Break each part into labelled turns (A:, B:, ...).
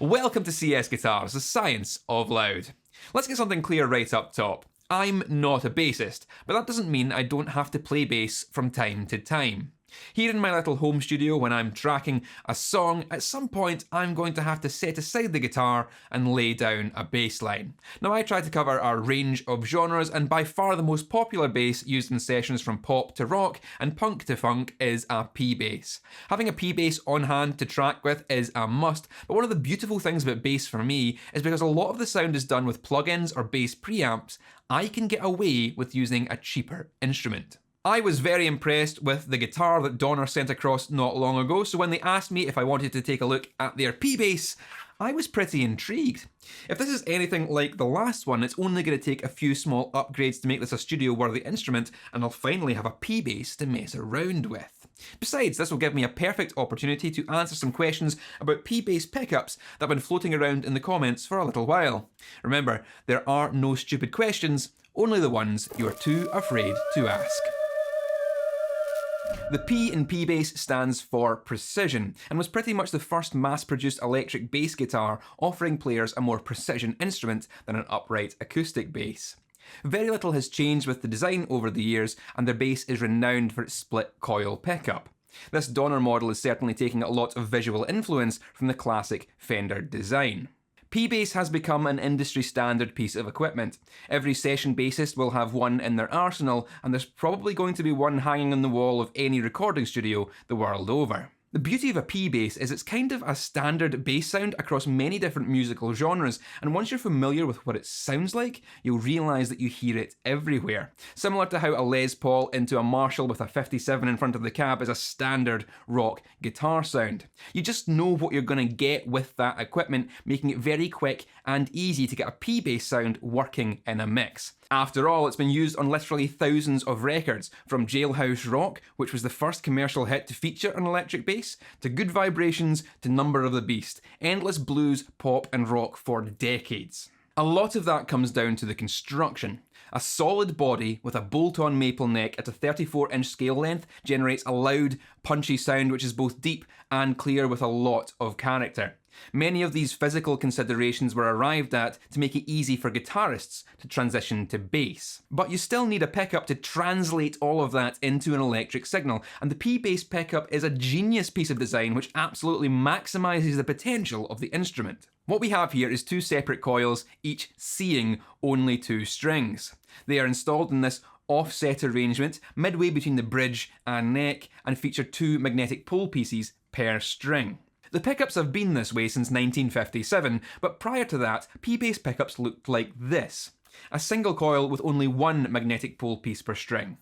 A: Welcome to CSGuitars, the science of loud. Let's get something clear right up top. I'm not a bassist, but that doesn't mean I don't have to play bass from time to time. Here in my little home studio, when I'm tracking a song, at some point I'm going to have to set aside the guitar and lay down a bass line. Now I try to cover a range of genres, and by far the most popular bass used in sessions from pop to rock and punk to funk is a P-bass. Having a P-bass on hand to track with is a must, but one of the beautiful things about bass for me is because a lot of the sound is done with plugins or bass preamps, I can get away with using a cheaper instrument. I was very impressed with the guitar that Donner sent across not long ago, so when they asked me if I wanted to take a look at their P-bass, I was pretty intrigued. If this is anything like the last one, it's only going to take a few small upgrades to make this a studio-worthy instrument, and I'll finally have a P-bass to mess around with. Besides, this will give me a perfect opportunity to answer some questions about P-bass pickups that have been floating around in the comments for a little while. Remember, there are no stupid questions, only the ones you are too afraid to ask. The P in P-bass stands for precision, and was pretty much the first mass-produced electric bass guitar offering players a more precision instrument than an upright acoustic bass. Very little has changed with the design over the years, and their bass is renowned for its split coil pickup. This Donner model is certainly taking a lot of visual influence from the classic Fender design. P-bass has become an industry standard piece of equipment. Every session bassist will have one in their arsenal, and there's probably going to be one hanging on the wall of any recording studio the world over. The beauty of a P-bass is it's kind of a standard bass sound across many different musical genres, and once you're familiar with what it sounds like, you'll realise that you hear it everywhere. Similar to how a Les Paul into a Marshall with a 57 in front of the cab is a standard rock guitar sound. You just know what you're going to get with that equipment, making it very quick and easy to get a P-bass sound working in a mix. After all, it's been used on literally thousands of records, from Jailhouse Rock, which was the first commercial hit to feature an electric bass, to Good Vibrations, to Number of the Beast, endless blues, pop and rock for decades. A lot of that comes down to the construction. A solid body with a bolt-on maple neck at a 34-inch scale length generates a loud, punchy sound which is both deep and clear with a lot of character. Many of these physical considerations were arrived at to make it easy for guitarists to transition to bass. But you still need a pickup to translate all of that into an electric signal, and the P-bass pickup is a genius piece of design which absolutely maximises the potential of the instrument. What we have here is two separate coils, each seeing only two strings. They are installed in this offset arrangement midway between the bridge and neck and feature two magnetic pole pieces per string. The pickups have been this way since 1957, but prior to that, P-bass pickups looked like this. A single coil with only one magnetic pole piece per string.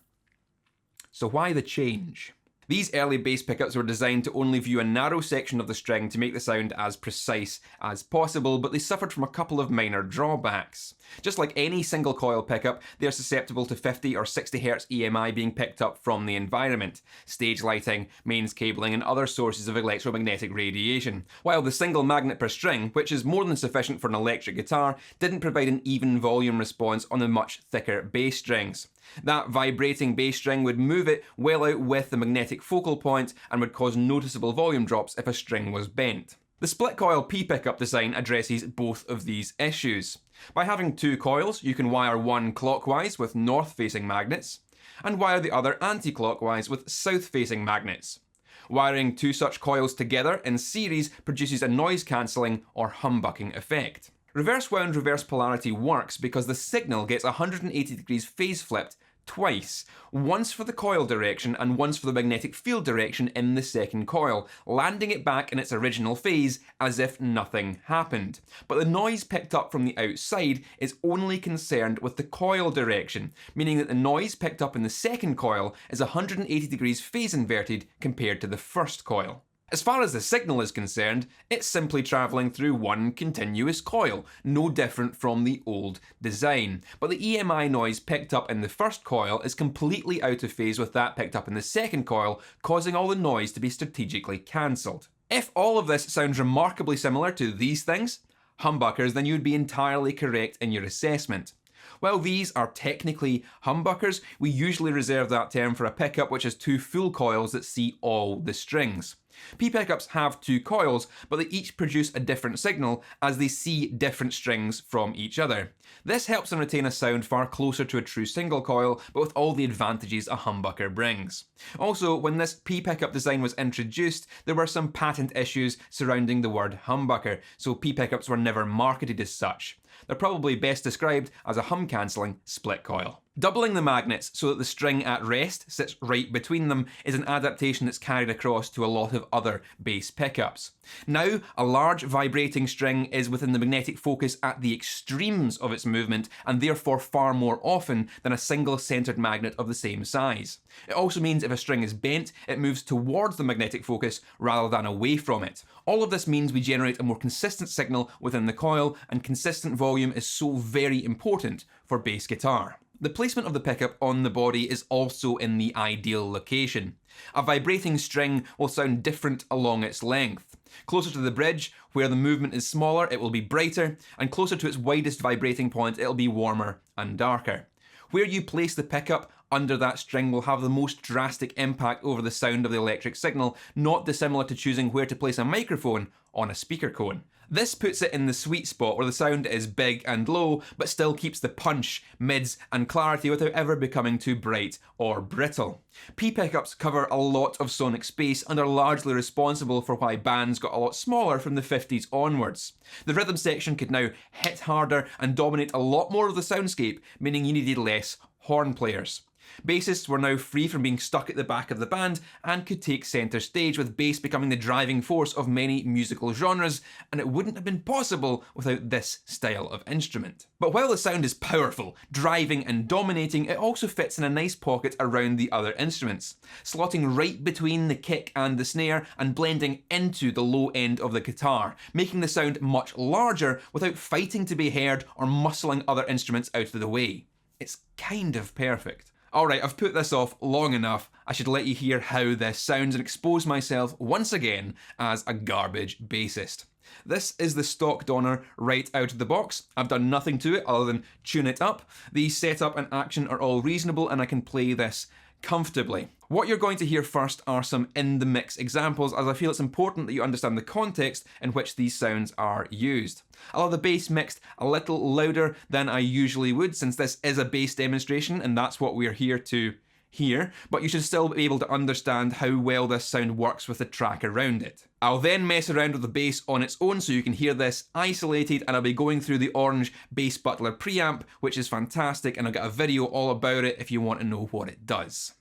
A: So why the change? These early bass pickups were designed to only view a narrow section of the string to make the sound as precise as possible, but they suffered from a couple of minor drawbacks. Just like any single coil pickup, they are susceptible to 50 or 60 Hz EMI being picked up from the environment, stage lighting, mains cabling and other sources of electromagnetic radiation. While the single magnet per string, which is more than sufficient for an electric guitar, didn't provide an even volume response on the much thicker bass strings. That vibrating bass string would move it well out with the magnetic focal point and would cause noticeable volume drops if a string was bent. The split coil P pickup design addresses both of these issues. By having two coils, you can wire one clockwise with north-facing magnets, and wire the other anti-clockwise with south-facing magnets. Wiring two such coils together in series produces a noise-cancelling or humbucking effect. Reverse wound reverse polarity works because the signal gets 180 degrees phase flipped twice, once for the coil direction and once for the magnetic field direction in the second coil, landing it back in its original phase as if nothing happened. But the noise picked up from the outside is only concerned with the coil direction, meaning that the noise picked up in the second coil is 180 degrees phase inverted compared to the first coil. As far as the signal is concerned, it's simply travelling through one continuous coil, no different from the old design. But the EMI noise picked up in the first coil is completely out of phase with that picked up in the second coil, causing all the noise to be strategically cancelled. If all of this sounds remarkably similar to these things, humbuckers, then you would be entirely correct in your assessment. While these are technically humbuckers, we usually reserve that term for a pickup which has two full coils that see all the strings. P pickups have two coils, but they each produce a different signal as they see different strings from each other. This helps them retain a sound far closer to a true single coil, but with all the advantages a humbucker brings. Also, when this P pickup design was introduced, there were some patent issues surrounding the word humbucker, so P pickups were never marketed as such. They're probably best described as a hum-cancelling split coil. Doubling the magnets so that the string at rest sits right between them is an adaptation that's carried across to a lot of other bass pickups. Now, a large vibrating string is within the magnetic focus at the extremes of its movement and therefore far more often than a single centred magnet of the same size. It also means if a string is bent, it moves towards the magnetic focus rather than away from it. All of this means we generate a more consistent signal within the coil, and consistent volume is so very important for bass guitar. The placement of the pickup on the body is also in the ideal location. A vibrating string will sound different along its length. Closer to the bridge, where the movement is smaller, it will be brighter, and closer to its widest vibrating point, it'll be warmer and darker. Where you place the pickup under that string will have the most drastic impact over the sound of the electric signal, not dissimilar to choosing where to place a microphone on a speaker cone. This puts it in the sweet spot where the sound is big and low, but still keeps the punch, mids, and clarity without ever becoming too bright or brittle. P pickups cover a lot of sonic space and are largely responsible for why bands got a lot smaller from the 50s onwards. The rhythm section could now hit harder and dominate a lot more of the soundscape, meaning you needed less horn players. Bassists were now free from being stuck at the back of the band and could take centre stage, with bass becoming the driving force of many musical genres, and it wouldn't have been possible without this style of instrument. But while the sound is powerful, driving and dominating, it also fits in a nice pocket around the other instruments, slotting right between the kick and the snare and blending into the low end of the guitar, making the sound much larger without fighting to be heard or muscling other instruments out of the way. It's kind of perfect. Alright, I've put this off long enough. I should let you hear how this sounds and expose myself once again as a garbage bassist. This is the stock Donner right out of the box. I've done nothing to it other than tune it up. The setup and action are all reasonable and I can play this comfortably. What you're going to hear first are some in the mix examples, as I feel it's important that you understand the context in which these sounds are used. I'll have the bass mixed a little louder than I usually would, since this is a bass demonstration and that's what we're here to hear, but you should still be able to understand how well this sound works with the track around it. I'll then mess around with the bass on its own so you can hear this isolated, and I'll be going through the orange Bass Butler preamp, which is fantastic, and I'll get a video all about it if you want to know what it does.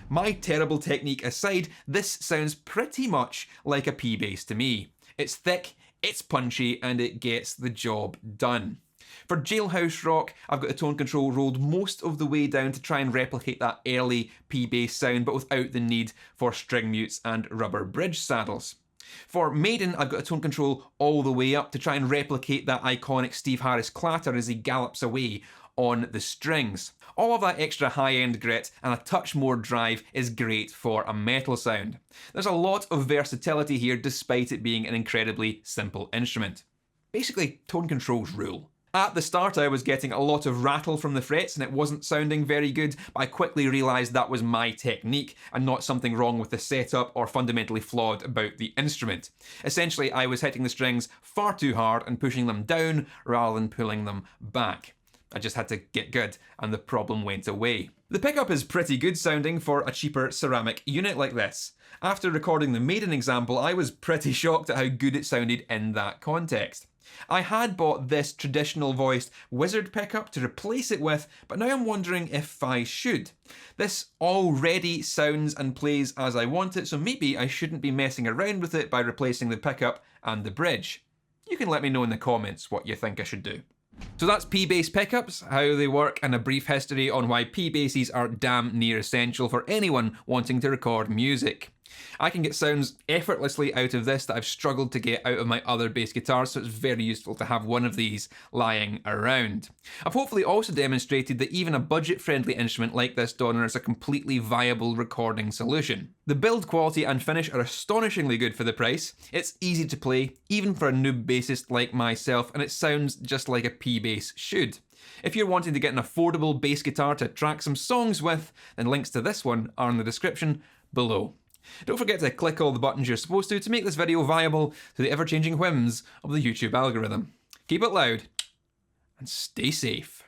A: My terrible technique aside, this sounds pretty much like a P bass to me. It's thick, it's punchy, and it gets the job done. For Jailhouse Rock, I've got the tone control rolled most of the way down to try and replicate that early P bass sound, but without the need for string mutes and rubber bridge saddles. For Maiden, I've got a tone control all the way up to try and replicate that iconic Steve Harris clatter as he gallops away on the strings. All of that extra high-end grit and a touch more drive is great for a metal sound. There's a lot of versatility here despite it being an incredibly simple instrument. Basically, tone controls rule. At the start I was getting a lot of rattle from the frets and it wasn't sounding very good, but I quickly realised that was my technique and not something wrong with the setup or fundamentally flawed about the instrument. Essentially, I was hitting the strings far too hard and pushing them down rather than pulling them back. I just had to get good and the problem went away. The pickup is pretty good sounding for a cheaper ceramic unit like this. After recording the Maiden example, I was pretty shocked at how good it sounded in that context. I had bought this traditional voiced wizard pickup to replace it with, but now I'm wondering if I should. This already sounds and plays as I want it, so maybe I shouldn't be messing around with it by replacing the pickup and the bridge. You can let me know in the comments what you think I should do. So that's P-bass pickups, how they work, and a brief history on why P-basses are damn near essential for anyone wanting to record music. I can get sounds effortlessly out of this that I've struggled to get out of my other bass guitars, so it's very useful to have one of these lying around. I've hopefully also demonstrated that even a budget-friendly instrument like this Donner is a completely viable recording solution. The build quality and finish are astonishingly good for the price. It's easy to play, even for a noob bassist like myself, and it sounds just like a P-bass should. If you're wanting to get an affordable bass guitar to track some songs with, then links to this one are in the description below. Don't forget to click all the buttons you're supposed to make this video viable to the ever-changing whims of the YouTube algorithm. Keep it loud and stay safe.